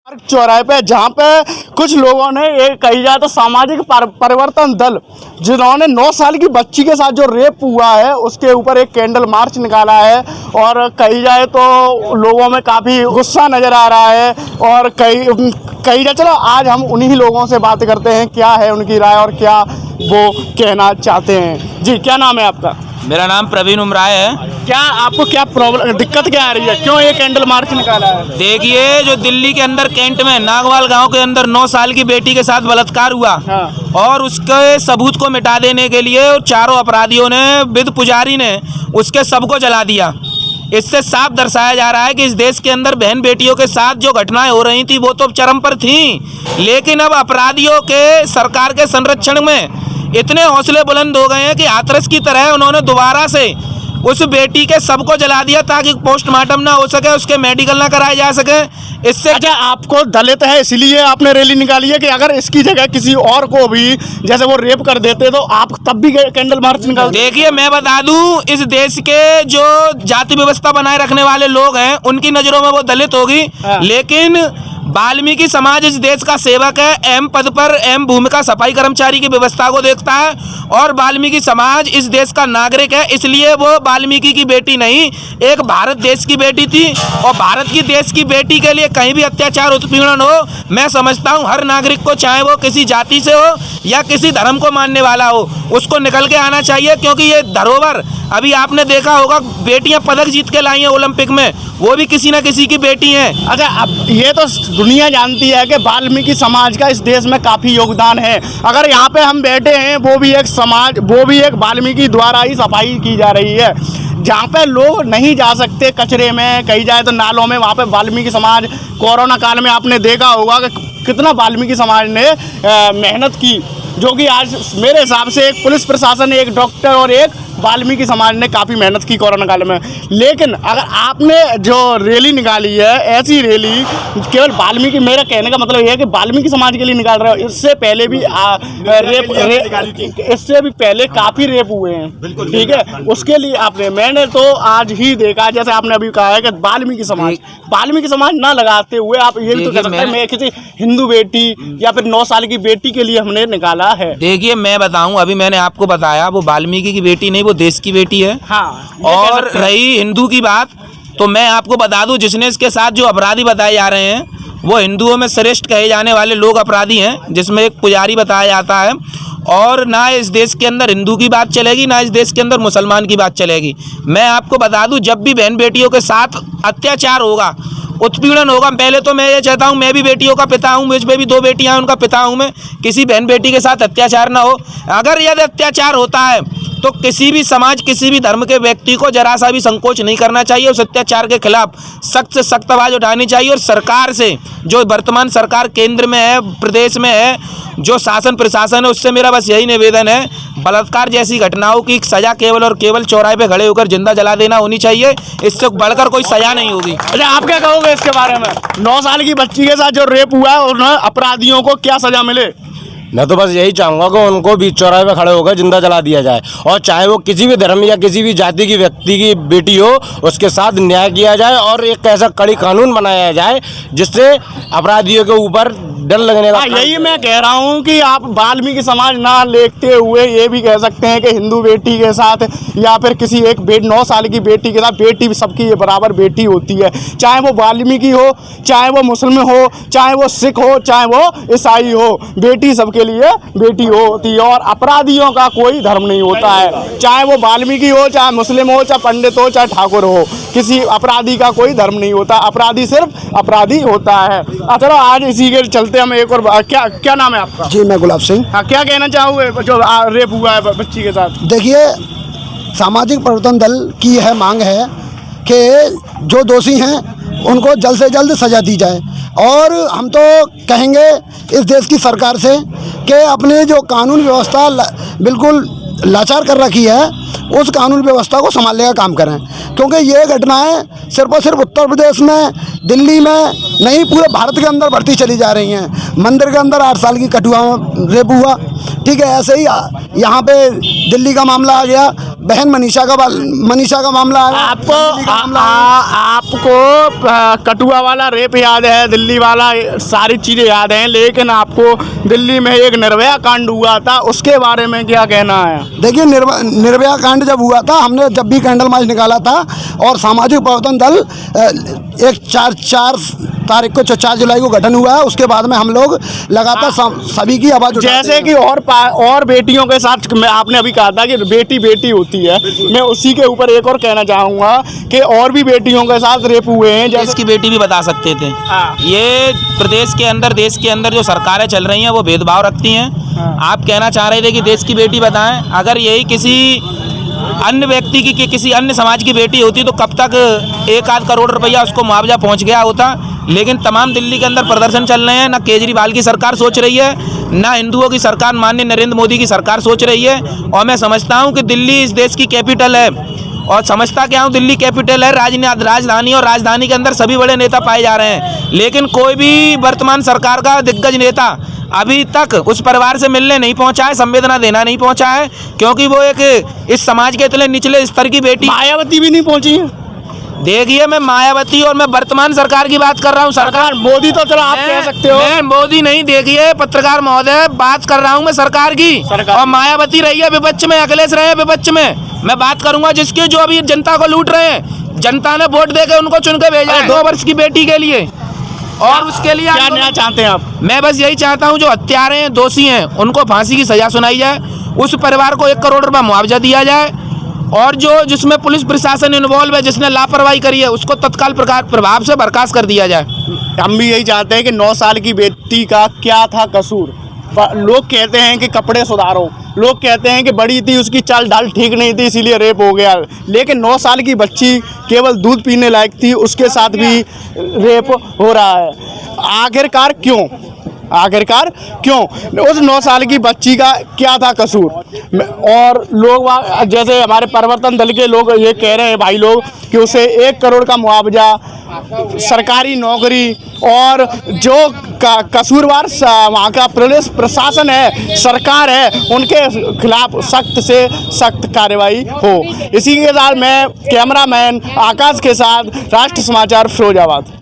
चौराहे पे जहाँ पे कुछ लोगों ने एक कही जाए तो सामाजिक परिवर्तन दल जिन्होंने 9 साल की बच्ची के साथ जो रेप हुआ है उसके ऊपर एक कैंडल मार्च निकाला है और कही जाए तो लोगों में काफ़ी गुस्सा नज़र आ रहा है। और कही जाए चलो आज हम उन्हीं लोगों से बात करते हैं क्या है उनकी राय और क्या वो कहना चाहते हैं। जी क्या नाम है आपका? मेरा नाम प्रवीण उमराय है। क्या आपको क्या प्रॉब्लम दिक्कत क्या आ रही है, क्यों ये कैंडल मार्च निकाला है? देखिए जो दिल्ली के अंदर कैंट में नागवाल गांव के अंदर 9 साल की बेटी के साथ बलात्कार हुआ और उसके सबूत को मिटा देने के लिए चारों अपराधियों ने विद पुजारी ने उसके शव को जला दिया। इससे साफ दर्शाया जा रहा है कि इस देश के अंदर बहन बेटियों के साथ जो घटनाएं हो रही थी वो तो चरम पर थी, लेकिन अब अपराधियों के सरकार के संरक्षण में इतने हौसले बुलंद हो गए हैं कि हाथरस की तरह उन्होंने दोबारा से उस बेटी के शव को जला दिया ताकि पोस्टमार्टम ना हो सके, उसके मेडिकल ना कराए जा सके। इससे अच्छा आपको दलित है इसलिए आपने रैली निकाली है कि अगर इसकी जगह किसी और को भी जैसे वो रेप कर देते तो आप तब भी कैंडल मार्च निकालते? देखिए मैं बता दूं, इस देश के जो जाति व्यवस्था बनाए रखने वाले लोग हैं उनकी नजरों में वो दलित होगी, लेकिन वाल्मीकि समाज इस देश का सेवक है, अहम पद पर अहम भूमिका सफाई कर्मचारी की व्यवस्था को देखता है और वाल्मीकि समाज इस देश का नागरिक है, इसलिए वो वाल्मीकि की बेटी नहीं एक भारत देश की बेटी थी। और भारत की देश की बेटी के लिए कहीं भी अत्याचार उत्पीड़न हो, मैं समझता हूँ हर नागरिक को चाहे वो किसी जाति से हो या किसी धर्म को मानने वाला हो उसको निकल के आना चाहिए, क्योंकि ये धरोहर अभी आपने देखा होगा बेटियां पदक जीत के लाई हैं ओलंपिक में, वो भी किसी ना किसी की बेटी हैं। अच्छा अब ये तो दुनिया जानती है कि वाल्मीकि समाज का इस देश में काफ़ी योगदान है। अगर यहाँ पे हम बैठे हैं वो भी एक समाज, वो भी एक वाल्मीकि द्वारा ही सफाई की जा रही है। जहाँ पे लोग नहीं जा सकते कचरे में कही जाए तो नालों में, वहाँ पे वाल्मीकि समाज कोरोना काल में आपने देखा होगा कि कितना वाल्मीकि समाज ने मेहनत की, जो कि आज मेरे हिसाब से एक पुलिस प्रशासन, एक डॉक्टर और एक वाल्मीकि समाज ने काफ़ी मेहनत की कोरोना काल में। लेकिन अगर आपने जो रैली निकाली है ऐसी रैली केवल वाल्मीकि, मेरा कहने का मतलब यह है कि वाल्मीकि समाज के लिए निकाल रहे हो, इससे पहले भी इससे भी पहले काफ़ी रेप हुए हैं, ठीक है, उसके लिए आपने, मैंने तो आज ही देखा जैसे आपने अभी कहा है कि वाल्मीकि समाज ना लगाते हुए आप ये भी तो कह सकते हैं मैं किसी हिंदू बेटी या फिर 9 साल की बेटी के लिए हमने निकाला है। देखिए मैं बताऊं, अभी मैंने आपको बताया वो वाल्मीकि की बेटी नहीं वो देश की बेटी है। हाँ, और रही हिंदू की बात तो मैं आपको बता दूं जिसने इसके साथ जो अपराधी बताए जा रहे हैं वो हिंदुओं में श्रेष्ठ कहे जाने वाले लोग अपराधी हैं, जिसमें एक पुजारी बताया जाता है। और ना इस देश के अंदर हिंदू की बात चलेगी ना इस देश के अंदर मुसलमान की बात चलेगी। मैं आपको बता दूं जब भी बहन बेटियों के साथ अत्याचार होगा, उत्पीड़न होगा, पहले तो मैं ये चाहता हूँ, मैं भी बेटियों का पिता हूँ, मुझ पे भी 2 बेटियाँ हैं, उनका पिता हूँ मैं, किसी बहन बेटी के साथ अत्याचार ना हो। अगर यदि अत्याचार होता है तो किसी भी समाज किसी भी धर्म के व्यक्ति को जरा सा भी संकोच नहीं करना चाहिए, उस अत्याचार के खिलाफ सख्त से सख्त आवाज उठानी चाहिए। और सरकार से, जो वर्तमान सरकार केंद्र में है, प्रदेश में है, जो शासन प्रशासन है, उससे मेरा बस यही निवेदन है, बलात्कार जैसी घटनाओं की सजा केवल और केवल चौराहे पे खड़े होकर जिंदा जला देना होनी चाहिए, इससे बढ़कर कोई सजा नहीं होगी। अच्छा आप क्या कहोगे इसके बारे में? 9 साल की बच्ची के साथ जो रेप हुआ है उन अपराधियों को क्या सजा मिले? मैं तो बस यही चाहूँगा कि उनको भी चौराहे पे खड़े होकर जिंदा जला दिया जाए, और चाहे वो किसी भी धर्म या किसी भी जाति की व्यक्ति की बेटी हो उसके साथ न्याय किया जाए और एक ऐसा कड़ी कानून बनाया जाए जिससे अपराधियों के ऊपर डर लगने का। यही मैं कह रहा हूँ कि आप वाल्मीकि समाज ना लेते हुए ये भी कह सकते हैं कि हिंदू बेटी के साथ या फिर किसी एक 9 साल की बेटी के साथ, बेटी सबकी ये बराबर बेटी होती है, चाहे वो वाल्मीकि हो, चाहे वो मुस्लिम हो, चाहे वो सिख हो, चाहे वो ईसाई हो, बेटी सबके लिए बेटी होती है। और अपराधियों का कोई धर्म नहीं होता है, चाहे वो वाल्मीकि हो, चाहे मुस्लिम हो, चाहे पंडित हो, चाहे ठाकुर हो, किसी अपराधी का कोई धर्म नहीं होता, अपराधी सिर्फ अपराधी होता है। चलो आज इसी के चलते हम एक और क्या नाम है आपका? जी मैं गुलाब सिंह। हाँ क्या कहना चाहोगे जो रेप हुआ है बच्ची के साथ? देखिए सामाजिक परिवर्तन दल की यह मांग है कि जो दोषी हैं उनको जल्द से जल्द सजा दी जाए, और हम तो कहेंगे इस देश की सरकार से कि अपने जो कानून व्यवस्था बिल्कुल लाचार कर रखी है उस कानून व्यवस्था को संभालने का काम करें, क्योंकि ये घटनाएं सिर्फ और सिर्फ उत्तर प्रदेश में, दिल्ली में नहीं, पूरे भारत के अंदर बढ़ती चली जा रही हैं। मंदिर के अंदर 8 साल की कठुआ में रेप हुआ, ठीक है, ऐसे ही यहाँ पे दिल्ली का मामला आ गया, बहन मनीषा का मामला है, आपको कठुआ वाला रेप याद है, दिल्ली वाला सारी चीज़ें याद हैं, लेकिन आपको दिल्ली में एक निर्भया कांड हुआ था, उसके बारे में क्या कहना है? देखिए, निर्भया कांड जब हुआ था, हमने जब भी कैंडल मार्च निकाला था और सामाजिक परिवर्तन दल एक 4 तारीख को 4 जुलाई को गठन हुआ है, उसके बाद में हम लोग लगातार सभी की आवाज़ उठाते हैं। जैसे कि और बेटियों के साथ आपने अभी कहा था कि बेटी बेटी होती है, मैं उसी के ऊपर एक और कहना चाहूँगा कि और भी बेटियों के साथ रेप हुए हैं, देश की बेटी भी बता सकते थे। ये प्रदेश के अंदर, देश के अंदर जो सरकारें चल रही हैं वो भेदभाव रखती हैं। आप कहना चाह रहे थे कि देश की बेटी बताएं, अगर यही किसी अन्य व्यक्ति की किसी अन्य समाज की बेटी होती तो कब तक 1-8 करोड़ रुपया उसको मुआवजा पहुंच गया होता। लेकिन तमाम दिल्ली के अंदर प्रदर्शन चल रहे हैं, ना केजरीवाल की सरकार सोच रही है, ना हिंदुओं की सरकार माननीय नरेंद्र मोदी की सरकार सोच रही है। और मैं समझता हूं कि दिल्ली इस देश की कैपिटल है, और समझता क्या हूँ, दिल्ली कैपिटल है, राजधानी, और राजधानी के अंदर सभी बड़े नेता पाए जा रहे हैं। लेकिन कोई भी वर्तमान सरकार का दिग्गज नेता अभी तक उस परिवार से मिलने नहीं पहुंचा है, संवेदना देना नहीं पहुंचा है, क्योंकि वो एक इस समाज के इतने निचले स्तर की बेटी। मायावती भी नहीं पहुंची है। देखिए, मैं मायावती और मैं वर्तमान सरकार की बात कर रहा हूँ। सरकार मोदी तो चलो आप कह सकते हो, मैं मोदी नहीं, देखिए पत्रकार महोदय, बात कर रहा हूँ मैं सरकार की। और मायावती रही है विपक्ष में, अखिलेश रहे विपक्ष में। मैं बात करूंगा जिसके जो अभी जनता को लूट रहे हैं, जनता ने वोट देकर उनको चुन के भेजा है 2 वर्ष की बेटी के लिए, और उसके लिए क्या न्याय चाहते हैं आप? मैं बस यही चाहता हूं, जो हत्यारे हैं, दोषी हैं, उनको फांसी की सजा सुनाई जाए, उस परिवार को 1 करोड़ रुपया मुआवजा दिया जाए, और जिसमें पुलिस प्रशासन इन्वॉल्व है, जिसने लापरवाही करी है, उसको तत्काल प्रभाव से बर्खास्त कर दिया जाए। हम भी यही चाहते हैं कि 9 साल की बेटी का क्या था कसूर। लोग कहते हैं कि कपड़े सुधारो, लोग कहते हैं कि बड़ी थी, उसकी चाल ढाल ठीक नहीं थी, इसीलिए रेप हो गया, लेकिन 9 साल की बच्ची केवल दूध पीने लायक थी, उसके साथ भी रेप हो रहा है। आखिरकार क्यों उस 9 साल की बच्ची का क्या था कसूर? और लोग जैसे हमारे परिवर्तन दल के लोग ये कह रहे हैं भाई लोग कि उसे 1 करोड़ का मुआवजा, सरकारी नौकरी, और जो कसूरवार वहाँ का पुलिस प्रशासन है, सरकार है, उनके खिलाफ सख्त से सख्त कार्रवाई हो। इसी के साथ मैं कैमरामैन आकाश के साथ राष्ट्र समाचार फिरोजाबाद।